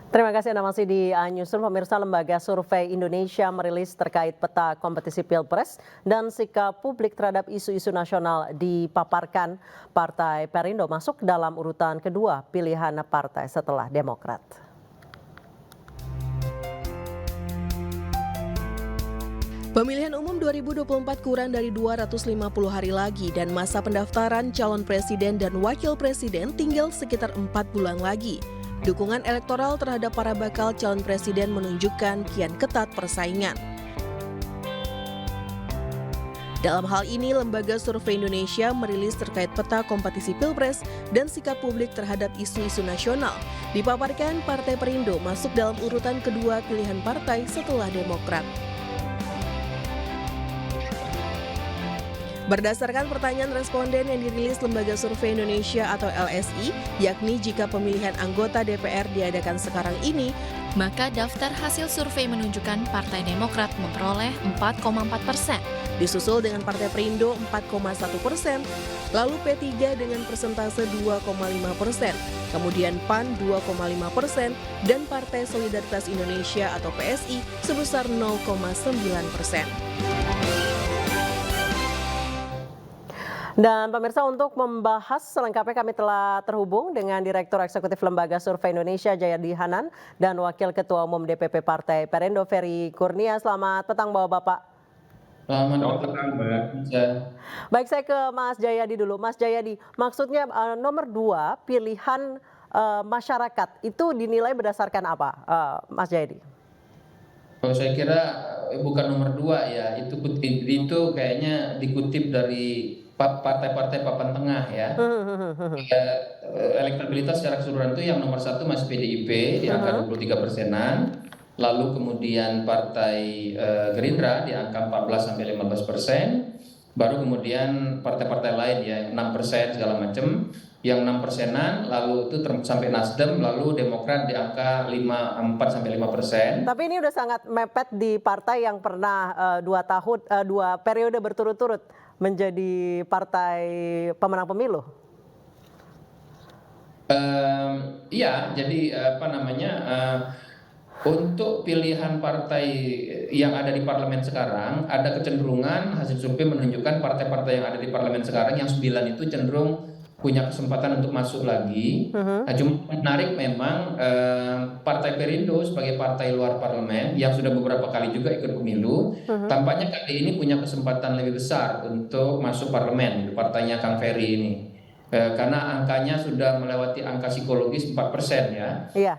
Terima kasih Anda masih di Newsroom. Pemirsa, Lembaga Survei Indonesia merilis terkait peta kompetisi Pilpres dan sikap publik terhadap isu-isu nasional dipaparkan. Partai Perindo masuk dalam urutan kedua pilihan partai setelah Demokrat. Pemilihan umum 2024 kurang dari 250 hari lagi dan masa pendaftaran calon presiden dan wakil presiden tinggal sekitar 4 bulan lagi. Dukungan elektoral terhadap para bakal calon presiden menunjukkan kian ketat persaingan. Dalam hal ini, Lembaga Survei Indonesia merilis terkait peta kompetisi Pilpres dan sikap publik terhadap isu-isu nasional. Dipaparkan Partai Perindo masuk dalam urutan kedua pilihan partai setelah Demokrat. Berdasarkan pertanyaan responden yang dirilis Lembaga Survei Indonesia atau LSI, yakni jika pemilihan anggota DPR diadakan sekarang ini, maka daftar hasil survei menunjukkan Partai Demokrat memperoleh 4,4%. Disusul dengan Partai Perindo 4,1%, lalu P3 dengan persentase 2,5%, kemudian PAN 2,5%, dan Partai Solidaritas Indonesia atau PSI sebesar 0,9%. Dan pemirsa, untuk membahas selengkapnya kami telah terhubung dengan Direktur Eksekutif Lembaga Survei Indonesia Jayadi Hanan dan Wakil Ketua Umum DPP Partai Perindo Ferry Kurnia. Selamat petang Bapak-Bapak. Selamat petang Mbak. Baik, saya ke Mas Jayadi dulu. Mas Jayadi, maksudnya nomor 2 pilihan masyarakat itu dinilai berdasarkan apa, Mas Jayadi? Kalau saya kira bukan nomor 2 ya, itu kayaknya dikutip dari partai-partai papan tengah ya. Elektabilitas secara keseluruhan itu yang nomor 1 masih PDIP di angka 23%-an, lalu kemudian Partai Gerindra di angka 14-15%, baru kemudian partai-partai lain ya 6% segala macam, yang 6%-an, lalu itu sampai Nasdem, lalu Demokrat di angka 4-5%. Tapi ini udah sangat mepet di partai yang pernah 2 periode berturut-turut menjadi partai pemenang pemilu. Iya, jadi untuk pilihan partai yang ada di parlemen sekarang, ada kecenderungan hasil survei menunjukkan partai-partai yang ada di parlemen sekarang yang 9 itu cenderung punya kesempatan untuk masuk lagi. Nah, cuma menarik memang Partai Perindo sebagai partai luar parlemen yang sudah beberapa kali juga ikut pemilu, tampaknya kali ini punya kesempatan lebih besar untuk masuk parlemen, partainya Kang Ferry ini. Karena angkanya sudah melewati angka psikologis 4% ya. Iya.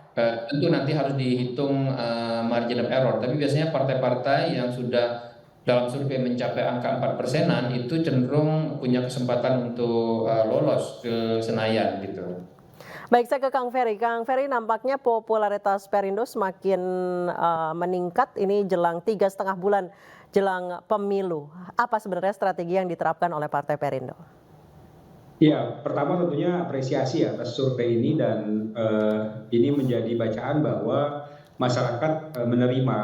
Tentu nanti harus dihitung margin of error, tapi biasanya partai-partai yang sudah dalam survei mencapai angka 4%-an itu cenderung punya kesempatan untuk lolos ke Senayan gitu. Baik, saya ke Kang Ferry. Kang Ferry, nampaknya popularitas Perindo semakin meningkat ini jelang 3,5 bulan jelang pemilu. Apa sebenarnya strategi yang diterapkan oleh Partai Perindo? Ya, pertama tentunya apresiasi atas survei ini dan ini menjadi bacaan bahwa masyarakat menerima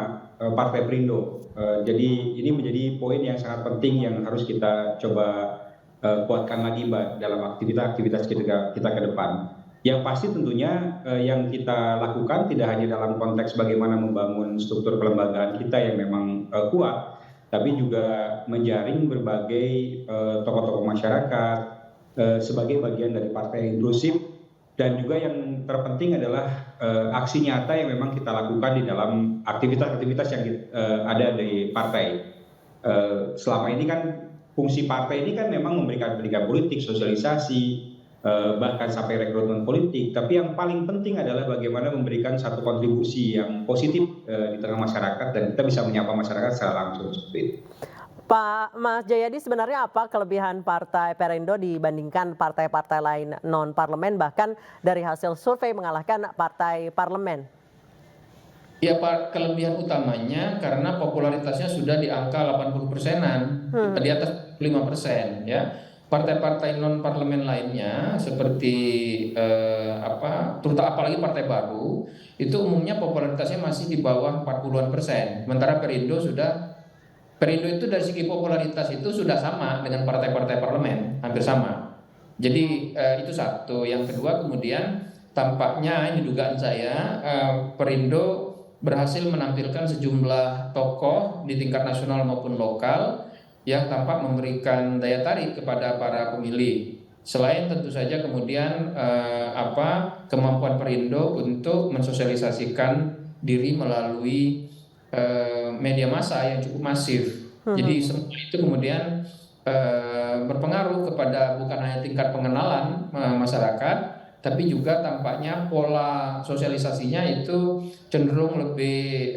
Partai Perindo. Jadi ini menjadi poin yang sangat penting yang harus kita coba kuatkan lagi Mbak dalam aktivitas kita ke depan. Yang pasti tentunya yang kita lakukan tidak hanya dalam konteks bagaimana membangun struktur kelembagaan kita yang memang kuat, tapi juga menjaring berbagai tokoh-tokoh masyarakat sebagai bagian dari partai inklusif, dan juga yang terpenting adalah aksi nyata yang memang kita lakukan di dalam aktivitas-aktivitas yang ada di partai. Selama ini kan fungsi partai ini kan memang memberikan pendidikan politik, sosialisasi, bahkan sampai rekrutmen politik. Tapi yang paling penting adalah bagaimana memberikan satu kontribusi yang positif di tengah masyarakat dan kita bisa menyapa masyarakat secara langsung seperti itu. Pak Mas Jayadi, sebenarnya apa kelebihan Partai Perindo dibandingkan partai-partai lain non-parlemen, bahkan dari hasil survei mengalahkan partai parlemen? Ya, kelebihan utamanya karena popularitasnya sudah di angka 80%-an, di atas 5% ya. Partai-partai non-parlemen lainnya seperti terutama apalagi partai baru, itu umumnya popularitasnya masih di bawah 40-an%. Sementara Perindo itu dari segi popularitas itu sudah sama dengan partai-partai parlemen, hampir sama. Jadi itu satu. Yang kedua kemudian tampaknya ini dugaan saya, Perindo berhasil menampilkan sejumlah tokoh di tingkat nasional maupun lokal yang tampak memberikan daya tarik kepada para pemilih. Selain tentu saja kemudian kemampuan Perindo untuk mensosialisasikan diri melalui media massa yang cukup masif. Jadi semua itu kemudian berpengaruh kepada bukan hanya tingkat pengenalan masyarakat, tapi juga tampaknya pola sosialisasinya itu cenderung lebih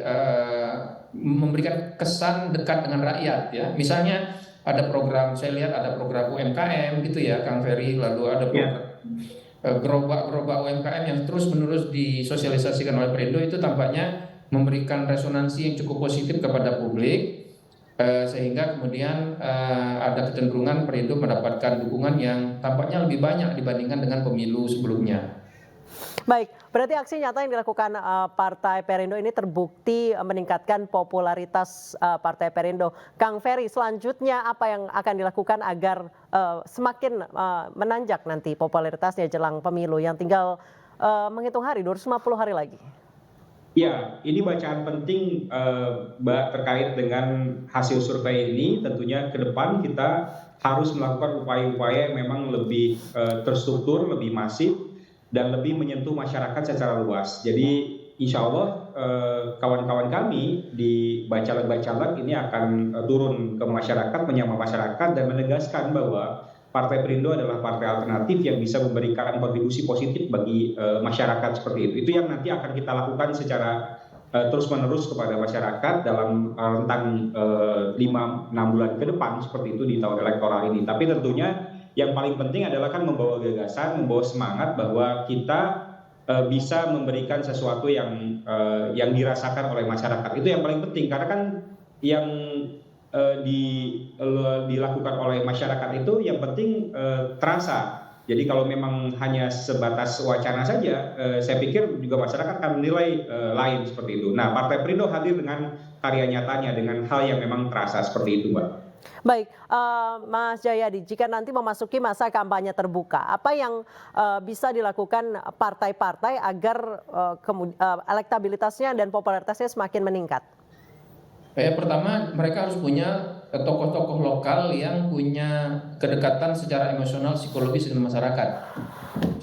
memberikan kesan dekat dengan rakyat ya. Misalnya ada program, saya lihat ada program UMKM gitu ya Kang Ferry, lalu ada program gerobak-gerobak UMKM yang terus-menerus disosialisasikan oleh Perindo, itu tampaknya memberikan resonansi yang cukup positif kepada publik, sehingga kemudian ada kecenderungan Perindo mendapatkan dukungan yang tampaknya lebih banyak dibandingkan dengan pemilu sebelumnya. Baik, berarti aksi nyata yang dilakukan Partai Perindo ini terbukti meningkatkan popularitas Partai Perindo. Kang Ferry, selanjutnya apa yang akan dilakukan agar semakin menanjak nanti popularitasnya jelang pemilu yang tinggal menghitung hari, 250 hari lagi? Ya, ini bacaan penting Mbak terkait dengan hasil survei ini. Tentunya ke depan kita harus melakukan upaya-upaya yang memang lebih terstruktur, lebih masif, dan lebih menyentuh masyarakat secara luas. Jadi insya Allah kawan-kawan kami di Bacalek-Bacalek ini akan turun ke masyarakat, menyapa masyarakat dan menegaskan bahwa Partai Perindo adalah partai alternatif yang bisa memberikan kontribusi positif bagi masyarakat seperti itu. Itu yang nanti akan kita lakukan secara terus-menerus kepada masyarakat dalam rentang 5-6 bulan ke depan seperti itu di tahun elektoral ini. Tapi tentunya yang paling penting adalah kan membawa gagasan, membawa semangat bahwa kita bisa memberikan sesuatu yang dirasakan oleh masyarakat. Itu yang paling penting, karena kan yang dilakukan oleh masyarakat itu yang penting terasa. Jadi kalau memang hanya sebatas wacana saja, saya pikir juga masyarakat akan menilai lain seperti itu. Nah, Partai Perindo hadir dengan karya nyatanya, dengan hal yang memang terasa seperti itu, Mbak. Baik, Mas Jayadi, jika nanti memasuki masa kampanye terbuka, apa yang bisa dilakukan partai-partai agar elektabilitasnya dan popularitasnya semakin meningkat? Pertama, mereka harus punya tokoh-tokoh lokal yang punya kedekatan secara emosional, psikologis dengan masyarakat.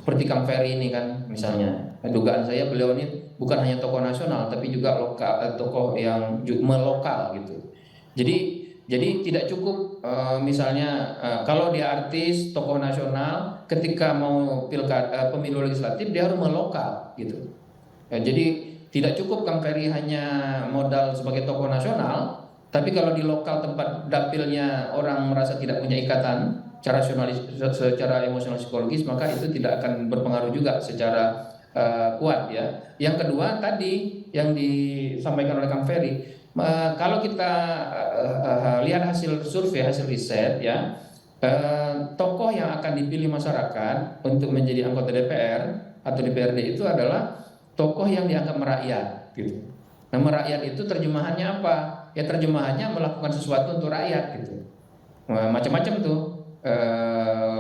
Seperti Kang Ferry ini kan, misalnya. Dugaan saya beliau ini bukan hanya tokoh nasional, tapi juga lokal, tokoh yang melokal gitu. Jadi tidak cukup misalnya kalau dia artis, tokoh nasional, ketika mau pemilu legislatif dia harus melokal gitu. Jadi tidak cukup Kang Ferry hanya modal sebagai tokoh nasional, tapi kalau di lokal tempat dapilnya orang merasa tidak punya ikatan secara emosional psikologis, maka itu tidak akan berpengaruh juga secara kuat ya. Yang kedua tadi yang disampaikan oleh Kang Ferry, kalau kita lihat hasil survei, hasil riset ya, tokoh yang akan dipilih masyarakat untuk menjadi anggota DPR atau DPRD itu adalah tokoh yang dianggap merakyat gitu. Nah, merakyat itu terjemahannya apa? Ya terjemahannya melakukan sesuatu untuk rakyat gitu. Macam-macam tuh.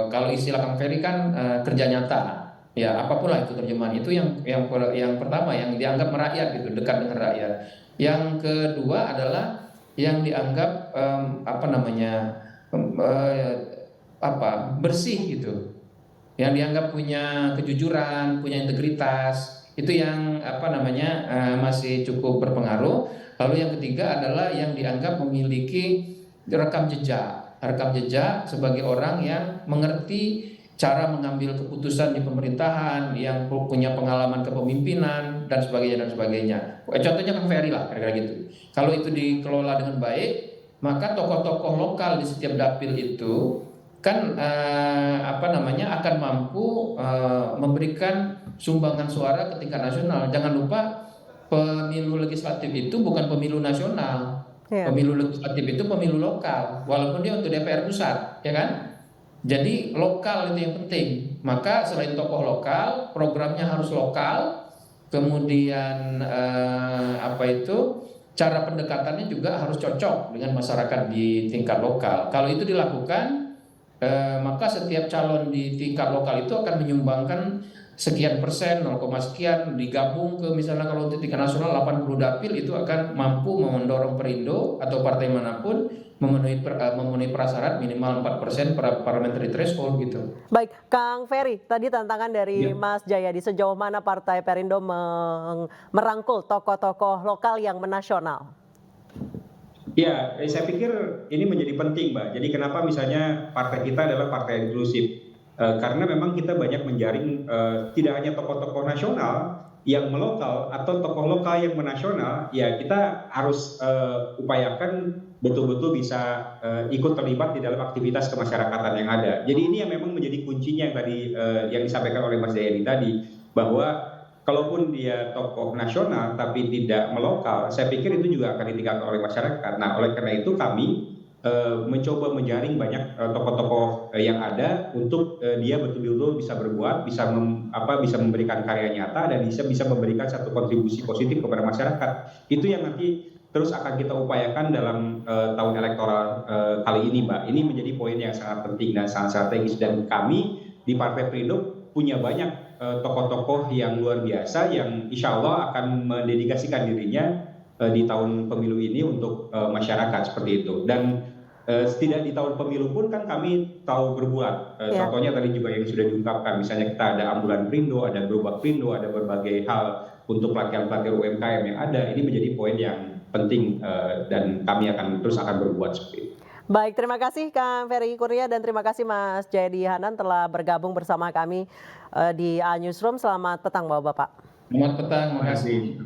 Kalau istilah Kang Ferry kan kerja nyata. Ya apapun lah itu terjemahan. Itu yang pertama yang dianggap merakyat gitu, dekat dengan rakyat. Yang kedua adalah yang dianggap bersih gitu. Yang dianggap punya kejujuran, punya integritas. Itu yang masih cukup berpengaruh. Lalu yang ketiga adalah yang dianggap memiliki rekam jejak sebagai orang yang mengerti cara mengambil keputusan di pemerintahan, yang punya pengalaman kepemimpinan dan sebagainya. Contohnya Kang Ferry lah kira-kira gitu. Kalau itu dikelola dengan baik, maka tokoh-tokoh lokal di setiap dapil itu kan akan mampu memberikan sumbangan suara ke tingkat nasional. Jangan lupa pemilu legislatif itu bukan pemilu nasional. Yeah. Pemilu legislatif itu pemilu lokal, walaupun dia untuk DPR pusat, ya kan? Jadi lokal itu yang penting. Maka selain tokoh lokal, programnya harus lokal. Kemudian cara pendekatannya juga harus cocok dengan masyarakat di tingkat lokal. Kalau itu dilakukan, maka setiap calon di tingkat lokal itu akan menyumbangkan sekian persen, 0, sekian digabung ke misalnya kalau untuk tingkat nasional 80 dapil itu akan mampu mendorong Perindo atau partai manapun memenuhi prasyarat minimal 4% parliamentary threshold gitu. Baik, Kang Ferry, tadi tantangan dari Ya. Mas Jayadi, sejauh mana Partai Perindo merangkul tokoh-tokoh lokal yang menasional? Ya, saya pikir ini menjadi penting, Mbak. Jadi kenapa misalnya partai kita adalah partai inklusif? Karena memang kita banyak menjaring tidak hanya tokoh-tokoh nasional yang melokal atau tokoh lokal yang menasional, ya kita harus upayakan betul-betul bisa ikut terlibat di dalam aktivitas kemasyarakatan yang ada. Jadi ini yang memang menjadi kuncinya yang tadi yang disampaikan oleh Mas Jayadi tadi, bahwa kalaupun dia tokoh nasional tapi tidak melokal, saya pikir itu juga akan ditinggalkan oleh masyarakat. Nah, oleh karena itu kami mencoba menjaring banyak tokoh-tokoh yang ada untuk dia betul-betul bisa berbuat, bisa memberikan karya nyata dan bisa memberikan satu kontribusi positif kepada masyarakat. Itu yang nanti terus akan kita upayakan dalam tahun elektoral kali ini, Mbak. Ini menjadi poin yang sangat penting dan sangat strategis, dan kami di Partai Perindo punya banyak tokoh-tokoh yang luar biasa yang insya Allah akan mendedikasikan dirinya di tahun pemilu ini untuk masyarakat seperti itu. Dan tidak di tahun pemilu pun kan kami tahu berbuat. Contohnya tadi juga yang sudah diungkapkan, misalnya kita ada ambulan Perindo, ada gerobak Perindo, ada berbagai hal untuk pelatihan-pelatihan UMKM yang ada. Ini menjadi poin yang penting dan kami akan berbuat seperti itu. Baik, terima kasih Kang Ferry Kurnia dan terima kasih Mas Jayadi Hanan telah bergabung bersama kami di A Newsroom. Selamat petang Bapak-Bapak. Selamat petang, Terima kasih.